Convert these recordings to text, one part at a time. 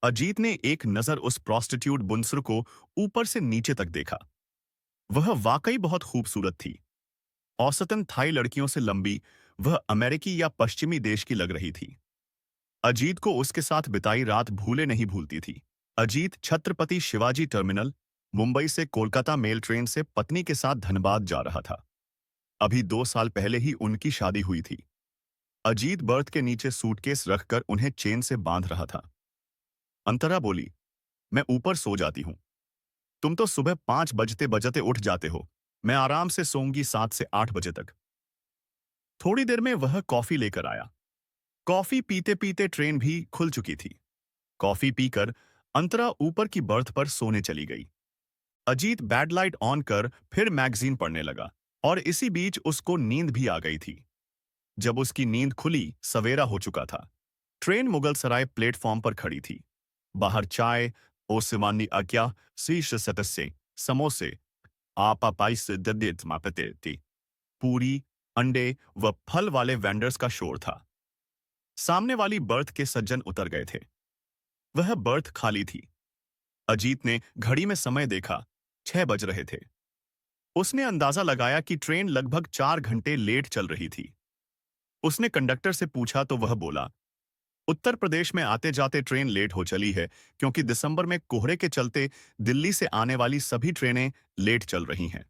अजीत ने एक नजर उस प्रोस्टिट्यूट बुनसर को ऊपर से नीचे तक देखा। वह वाकई बहुत खूबसूरत थी। औसतन थाई लड़कियों से लंबी, वह अमेरिकी या पश्चिमी देश की लग रही थी। अजीत को उसके साथ बिताई रात भूले नहीं भूलती थी। अजीत छत्रपति शिवाजी टर्मिनल, मुंबई से कोलकाता मेल ट्रेन से पत्नी के साथ धनबाद जा रहा था। अभी 2 साल पहले ही उनकी शादी हुई थी। अजीत बर्थ के नीचे सूटकेस रखकर उन्हें चेन से बांध रहा था। अंतरा बोली, मैं ऊपर सो जाती हूँ। तुम तो सुबह 5 बजते बजते उठ जाते हो। मैं आराम से सोऊंगी 7 से 8 बजे तक। थोड़ी देर में वह कॉफी लेकर आया। कॉफी पीते पीते ट्रेन भी खुल चुकी थी। कॉफी पीकर अंतरा ऊपर की बर्थ पर सोने चली गई। अजीत बैड लाइट ऑन कर फिर मैगजीन पढ़ने लगा और इसी बीच उसको नींद भी आ गई थी। जब उसकी नींद खुली, सवेरा हो चुका था। ट्रेन मुगल सराय प्लेटफॉर्म पर खड़ी थी। बाहर चाय, ओसमानी आज्ञा, शीर्ष सदस्य, समोसे, आपापाइस ददित मापते थी। पूरी, अंडे व फल वाले वेंडर्स का शोर था। सामने वाली बर्थ के सज्जन उतर गए थे। वह बर्थ खाली थी। अजीत ने घड़ी में समय देखा, 6 बज रहे थे। उसने अंदाजा लगाया कि ट्रेन लगभग 4 घंटे लेट चल रही थी। उसने कंडक्टर से पूछा तो वह बोला, उत्तर प्रदेश में आते जाते ट्रेन लेट हो चली है क्योंकि दिसंबर में कोहरे के चलते दिल्ली से आने वाली सभी ट्रेनें लेट चल रही हैं।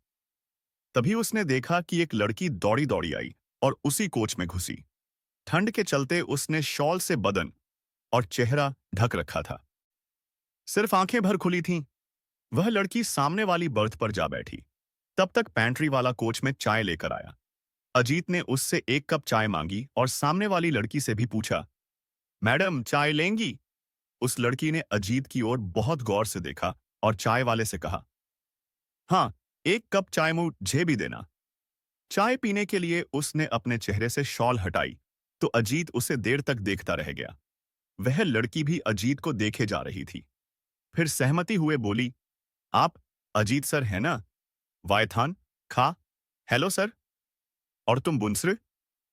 तभी उसने देखा कि एक लड़की दौड़ी दौड़ी आई और उसी कोच में घुसी। ठंड के चलते उसने शॉल से बदन और चेहरा ढक रखा था। सिर्फ आंखें भर खुली थीं। वह लड़की सामने वाली बर्थ पर जा बैठी। तब तक पैंट्री वाला कोच में चाय लेकर आया। अजीत ने उससे 1 कप चाय मांगी और सामने वाली लड़की से भी पूछा, मैडम चाय लेंगी? उस लड़की ने अजीत की ओर बहुत गौर से देखा और चाय वाले से कहा, हाँ, 1 कप चाय मुझे भी देना। चाय पीने के लिए उसने अपने चेहरे से शॉल हटाई तो अजीत उसे देर तक देखता रह गया। वह लड़की भी अजीत को देखे जा रही थी। फिर सहमति हुए बोली, आप अजीत सर है ना? वायथान खा, हेलो सर। और तुम बुनसर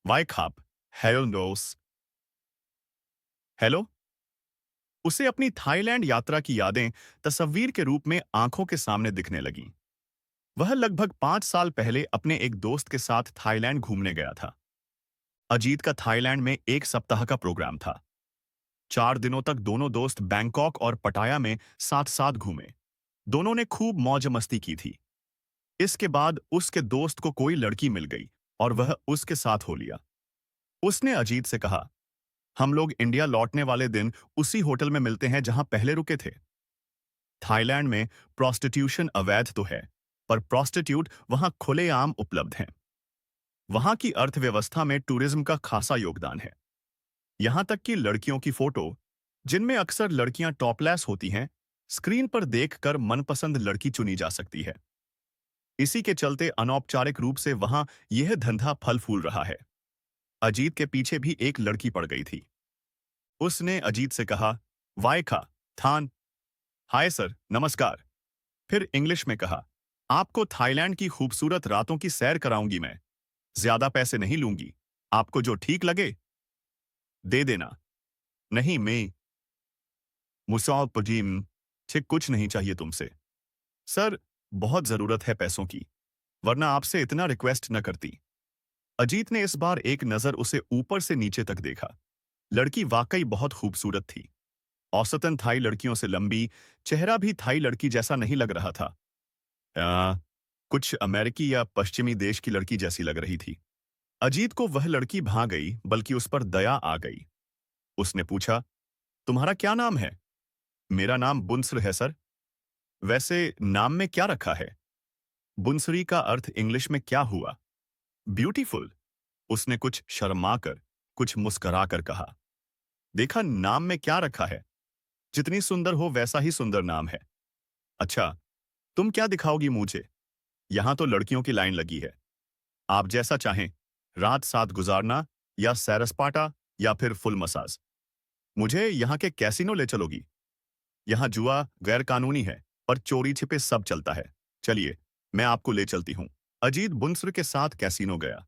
वाई खाप, हेलो नोस। हेलो। उसे अपनी थाईलैंड यात्रा की यादें तस्वीर के रूप में आंखों के सामने दिखने लगीं। वह लगभग 5 साल पहले अपने एक दोस्त के साथ थाईलैंड घूमने गया था। अजीत का थाईलैंड में 1 सप्ताह का प्रोग्राम था। 4 दिनों तक दोनों दोस्त बैंकॉक और पटाया में साथ साथ घूमे। दोनों ने खूब मौज मस्ती की थी। इसके बाद उसके दोस्त को कोई लड़की मिल गई और वह उसके साथ हो लिया। उसने अजीत से कहा, हम लोग इंडिया लौटने वाले दिन उसी होटल में मिलते हैं जहां पहले रुके थे। थाईलैंड में प्रोस्टिट्यूशन अवैध तो है, पर प्रोस्टिट्यूट वहां खुलेआम उपलब्ध हैं। वहां की अर्थव्यवस्था में टूरिज्म का खासा योगदान है। यहां तक कि लड़कियों की फोटो, जिनमें अक्सर लड़कियां टॉपलेस होती हैं, स्क्रीन पर देखकर मनपसंद लड़की चुनी जा सकती है। इसी के चलते अनौपचारिक रूप से वहां यह धंधा फल फूल रहा है। अजीत के पीछे भी एक लड़की पड़ गई थी। उसने अजीत से कहा, वाई खा, थान, हाय सर, नमस्कार। फिर इंग्लिश में कहा, आपको थाईलैंड की खूबसूरत रातों की सैर कराऊंगी मैं। ज्यादा पैसे नहीं लूंगी। आपको जो ठीक लगे दे देना। नहीं मैं मुसाल पजीम, ठीक कुछ नहीं चाहिए तुमसे। सर, बहुत जरूरत है पैसों की, वरना आपसे इतना रिक्वेस्ट न करती। अजीत ने इस बार एक नजर उसे ऊपर से नीचे तक देखा। लड़की वाकई बहुत खूबसूरत थी। औसतन थाई लड़कियों से लंबी, चेहरा भी थाई लड़की जैसा नहीं लग रहा था। आ, कुछ अमेरिकी या पश्चिमी देश की लड़की जैसी लग रही थी। अजीत को वह लड़की भा गई, बल्कि उस पर दया आ गई। उसने पूछा, तुम्हारा क्या नाम है? मेरा नाम बुनसर है सर। वैसे नाम में क्या रखा है? बुनसरी का अर्थ इंग्लिश में क्या हुआ? ब्यूटीफुल। उसने कुछ शर्माकर, कुछ मुस्कराकर कहा। देखा नाम में क्या रखा है? जितनी सुंदर हो वैसा ही सुंदर नाम है। अच्छा, तुम क्या दिखाओगी मुझे? यहां तो लड़कियों की लाइन लगी है। आप जैसा चाहें, रात साथ गुजारना या सैरसपाटा या फिर फुल मसाज। मुझे यहाँ के कैसीनो ले चलोगी? यहाँ जुआ गैर कानूनी है, पर चोरी छिपे सब चलता है। चलिए, मैं आपको ले चलती हूँ। अजीत बुनसर के साथ कैसीनो गया।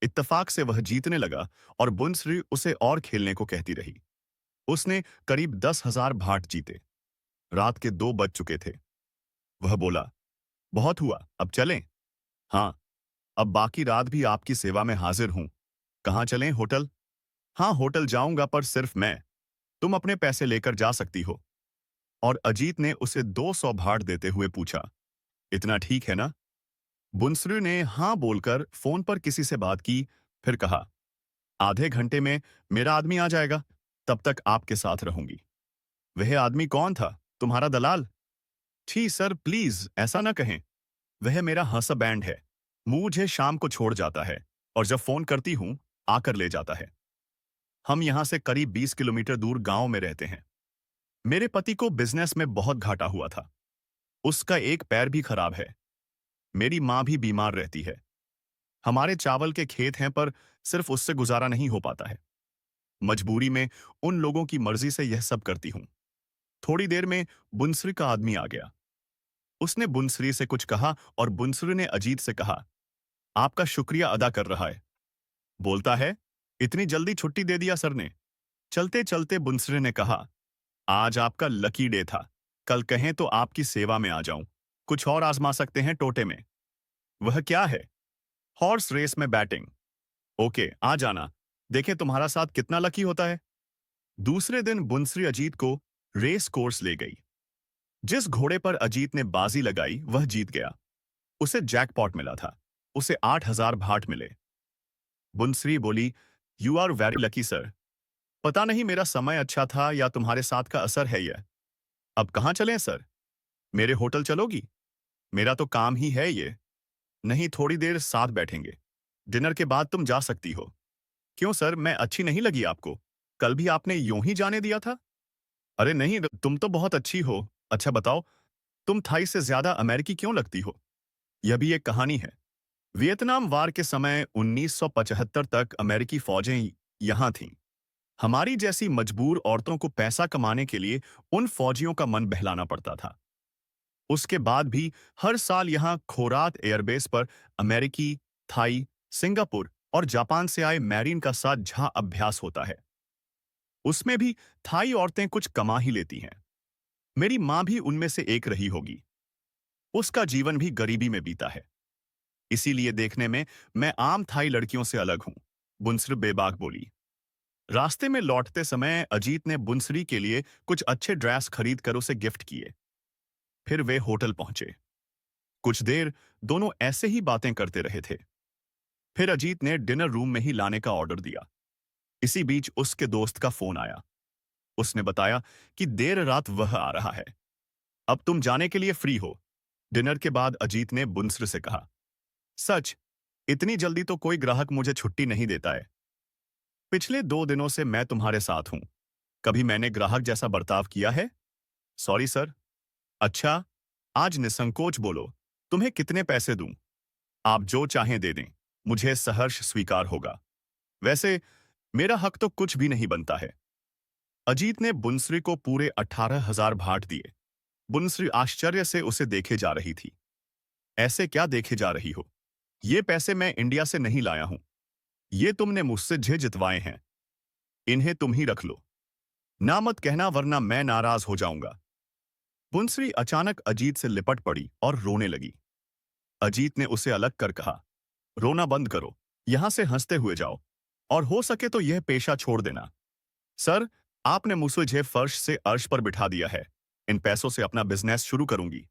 इत्तेफाक से वह जीतने लगा और बुनसरी उसे और खेलने को कहती रही। उसने करीब 10,000 भाट जीते। रात के 2 बज चुके थे। वह बोला, बहुत हुआ, अब चलें? हाँ, अब बाकी रात भी आपकी सेवा में हाजिर हूं। कहाँ चलें, होटल? हाँ, होटल जाऊंगा, पर सिर्फ मैं। तुम अपने पैसे लेकर जा सकती हो। और अजीत ने उसे 200 भाट देते हुए पूछा, इतना ठीक है ना? बुनसरू ने हाँ बोलकर फोन पर किसी से बात की, फिर कहा, आधे घंटे में मेरा आदमी आ जाएगा, तब तक आपके साथ रहूंगी। वह आदमी कौन था? तुम्हारा दलाल? छी सर, प्लीज ऐसा ना कहें। वह मेरा हंसबैंड है। मुझे शाम को छोड़ जाता है और जब फोन करती हूं, आकर ले जाता है। हम यहां से करीब 20 किलोमीटर दूर गांव में रहते हैं। मेरे पति को बिजनेस में बहुत घाटा हुआ था। उसका एक पैर भी खराब है। मेरी मां भी बीमार रहती है। हमारे चावल के खेत हैं, पर सिर्फ उससे गुजारा नहीं हो पाता है। मजबूरी में उन लोगों की मर्जी से यह सब करती हूं। थोड़ी देर में बुनसरी का आदमी आ गया। उसने बुनसरी से कुछ कहा और बुनसरी ने अजीत से कहा, आपका शुक्रिया अदा कर रहा है। बोलता है, इतनी जल्दी छुट्टी दे दिया सर ने। चलते चलते बुनसरी ने कहा, आज आपका लकी डे था। कल कहें तो आपकी सेवा में आ जाऊं। कुछ और आजमा सकते हैं टोटे में। वह क्या है? हॉर्स रेस में बैटिंग। ओके, आ जाना। देखें तुम्हारा साथ कितना लकी होता है। दूसरे दिन बुनसरी अजीत को रेस कोर्स ले गई। जिस घोड़े पर अजीत ने बाजी लगाई वह जीत गया। उसे जैकपॉट मिला था। उसे 8,000 भाट मिले। बुनसरी बोली, you are very lucky sir. पता नहीं मेरा समय अच्छा था या तुम्हारे साथ का असर है यह। अब कहाँ चलें सर? मेरे होटल चलोगी? मेरा तो काम ही है ये। नहीं, थोड़ी देर साथ बैठेंगे। डिनर के बाद तुम जा सकती हो। क्यों सर, मैं अच्छी नहीं लगी आपको? कल भी आपने यूं ही जाने दिया था। अरे नहीं, तुम तो बहुत अच्छी हो। अच्छा बताओ, तुम थाई से ज्यादा अमेरिकी क्यों लगती हो? यह भी एक कहानी है। वियतनाम वार के समय 1975 तक अमेरिकी फौजें यहां थीं। हमारी जैसी मजबूर औरतों को पैसा कमाने के लिए उन फौजियों का मन बहलाना पड़ता था। उसके बाद भी हर साल यहां खोरात एयरबेस पर अमेरिकी, थाई, सिंगापुर और जापान से आए मैरीन का साथ अभ्यास होता है। उसमें भी थाई औरतें कुछ कमा ही लेती हैं। मेरी मां भी उनमें से एक रही होगी। उसका जीवन भी गरीबी में बीता है। इसीलिए देखने में मैं आम थाई लड़कियों से अलग हूं। बुनसरी बेबाक बोली। रास्ते में लौटते समय अजीत ने बुनसरी के लिए कुछ अच्छे ड्रेस खरीद कर उसे गिफ्ट किए। फिर वे होटल पहुंचे। कुछ देर दोनों ऐसे ही बातें करते रहे थे। फिर अजीत ने डिनर रूम में ही लाने का ऑर्डर दिया। इसी बीच उसके दोस्त का फोन आया। उसने बताया कि देर रात वह आ रहा है। अब तुम जाने के लिए फ्री हो। डिनर के बाद अजीत ने बुनसर से कहा, सच, इतनी जल्दी तो कोई ग्राहक मुझे छुट्टी नहीं देता है। पिछले 2 दिनों से मैं तुम्हारे साथ हूं। कभी मैंने ग्राहक जैसा बर्ताव किया है? Sorry sir. अच्छा, आज निसंकोच बोलो, तुम्हें कितने पैसे दूं? आप जो चाहें दे दें, मुझे सहर्ष स्वीकार होगा। वैसे मेरा हक तो कुछ भी नहीं बनता है। अजीत ने बुनसरी को पूरे 18,000 भाट दिए। बुनसरी आश्चर्य से उसे देखे जा रही थी। ऐसे क्या देखे जा रही हो? ये पैसे मैं इंडिया से नहीं लाया हूं। ये तुमने मुझसे जितवाए हैं। इन्हें तुम ही रख लो। ना मत कहना, वरना मैं नाराज हो जाऊंगा। बुनसरी अचानक अजीत से लिपट पड़ी और रोने लगी। अजीत ने उसे अलग कर कहा, रोना बंद करो, यहां से हंसते हुए जाओ, और हो सके तो यह पेशा छोड़ देना। सर, आपने मुझे फर्श से अर्श पर बिठा दिया है। इन पैसों से अपना बिजनेस शुरू करूंगी।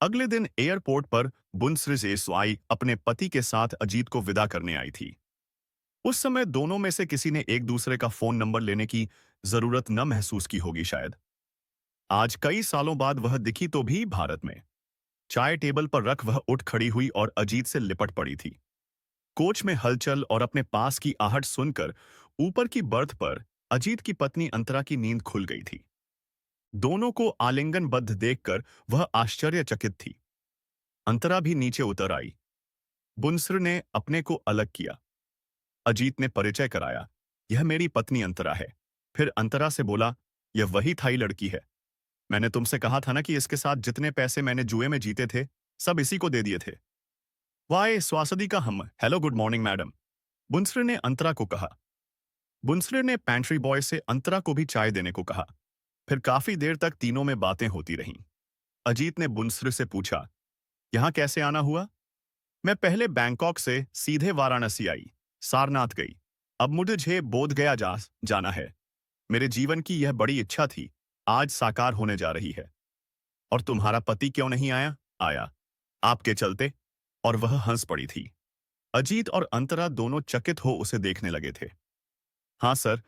अगले दिन एयरपोर्ट पर बुनसरी जेसवाई अपने पति के साथ अजीत को विदा करने आई थी। उस समय दोनों में से किसी ने एक दूसरे का फोन नंबर लेने की जरूरत न महसूस की होगी शायद। आज कई सालों बाद वह दिखी तो भी भारत में। चाय टेबल पर रख वह उठ खड़ी हुई और अजीत से लिपट पड़ी थी। कोच में हलचल और अपने पास की आहट सुनकर ऊपर की बर्थ पर अजीत की पत्नी अंतरा की नींद खुल गई थी। दोनों को आलिंगनबद्ध देखकर वह आश्चर्यचकित थी। अंतरा भी नीचे उतर आई। बुनसर ने अपने को अलग किया। अजीत ने परिचय कराया, यह मेरी पत्नी अंतरा है। फिर अंतरा से बोला, यह वही थाई लड़की है। मैंने तुमसे कहा था ना कि इसके साथ जितने पैसे मैंने जुए में जीते थे, सब इसी को दे दिए थे। वाह, स्वासदी का हम। हेलो, गुड मॉर्निंग मैडम, बुनसर ने अंतरा को कहा। बुनसरे ने पैंट्री बॉय से अंतरा को भी चाय देने को कहा। फिर काफी देर तक तीनों में बातें होती रहीं। अजीत ने बुनसरे से पूछा, यहाँ कैसे आना हुआ? मैं पहले बैंकॉक से सीधे वाराणसी आई, सारनाथ गई। अब मुझे बोध गया जाना है। मेरे जीवन की यह बड़ी इच्छा थी, आज साकार होने जा रही है। और तुम्हारा पति क्यों नहीं आया? आया, आपके चलते। और वह हंस पड़ी थी। अजीत और अंतरा दोनों चकित हो उसे देखने लगे थे। हाँ सर,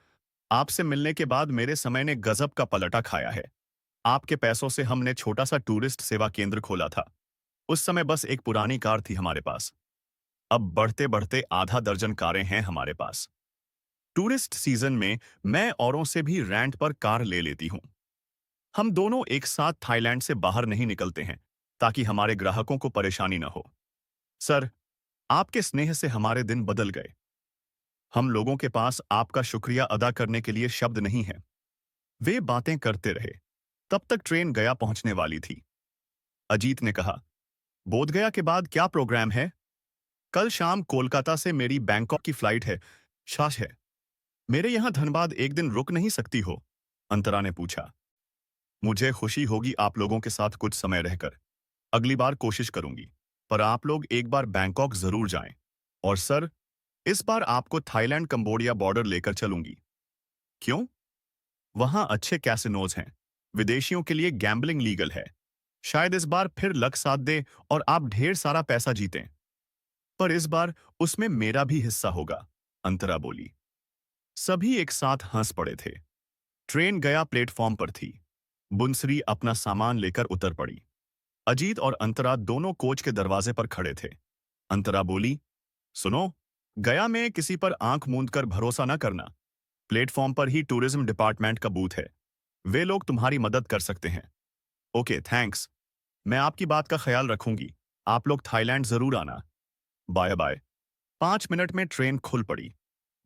आपसे मिलने के बाद मेरे समय ने गजब का पलटा खाया है। आपके पैसों से हमने छोटा सा टूरिस्ट सेवा केंद्र खोला था। उस समय बस एक पुरानी कार थी हमारे पास। अब बढ़ते बढ़ते आधा दर्जन कारें हैं हमारे पास। टूरिस्ट सीजन में मैं औरों से भी रेंट पर कार ले लेती हूं। हम दोनों एक साथ थाईलैंड से बाहर नहीं निकलते हैं ताकि हमारे ग्राहकों को परेशानी न हो। सर, आपके स्नेह से हमारे दिन बदल गए। हम लोगों के पास आपका शुक्रिया अदा करने के लिए शब्द नहीं है। वे बातें करते रहे। तब तक ट्रेन गया पहुंचने वाली थी। अजीत ने कहा, बोध गया के बाद क्या प्रोग्राम है? कल शाम कोलकाता से मेरी बैंकॉक की फ्लाइट है। शाश है। मेरे यहां धनबाद एक दिन रुक नहीं सकती हो? अंतरा ने पूछा। मुझे खुशी होगी आप लोगों के साथ कुछ समय रहकर। अगली बार कोशिश करूंगी। पर आप लोग एक बार बैंकॉक जरूर जाएं। और सर, इस बार आपको थाईलैंड कंबोडिया बॉर्डर लेकर चलूंगी। क्यों? वहां अच्छे कैसिनोज हैं। विदेशियों के लिए गैम्बलिंग लीगल है। शायद इस बार फिर लक साथ दे और आप ढेर सारा पैसा जीतें। पर इस बार उसमें मेरा भी हिस्सा होगा, अंतरा बोली। सभी एक साथ हंस पड़े थे। ट्रेन गया प्लेटफॉर्म पर थी। बुनसरी अपना सामान लेकर उतर पड़ी। अजीत और अंतरा दोनों कोच के दरवाजे पर खड़े थे। अंतरा बोली, सुनो, गया में किसी पर आंख मूंद कर भरोसा न करना। प्लेटफॉर्म पर ही टूरिज्म डिपार्टमेंट का बूथ है। वे लोग तुम्हारी मदद कर सकते हैं। Okay, thanks. मैं आपकी बात का ख्याल रखूंगी। आप लोग थाईलैंड जरूर आना। Bye bye. 5 मिनट में ट्रेन खुल पड़ी।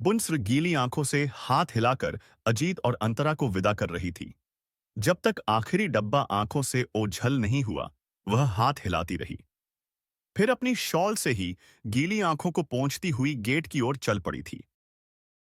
बुनस्र गीली आंखों से हाथ हिलाकर अजीत और अंतरा को विदा कर रही थी। जब तक आखिरी डब्बा आंखों से ओझल नहीं हुआ, वह हाथ हिलाती रही। फिर अपनी शॉल से ही गीली आंखों को पोंछती हुई गेट की ओर चल पड़ी थी।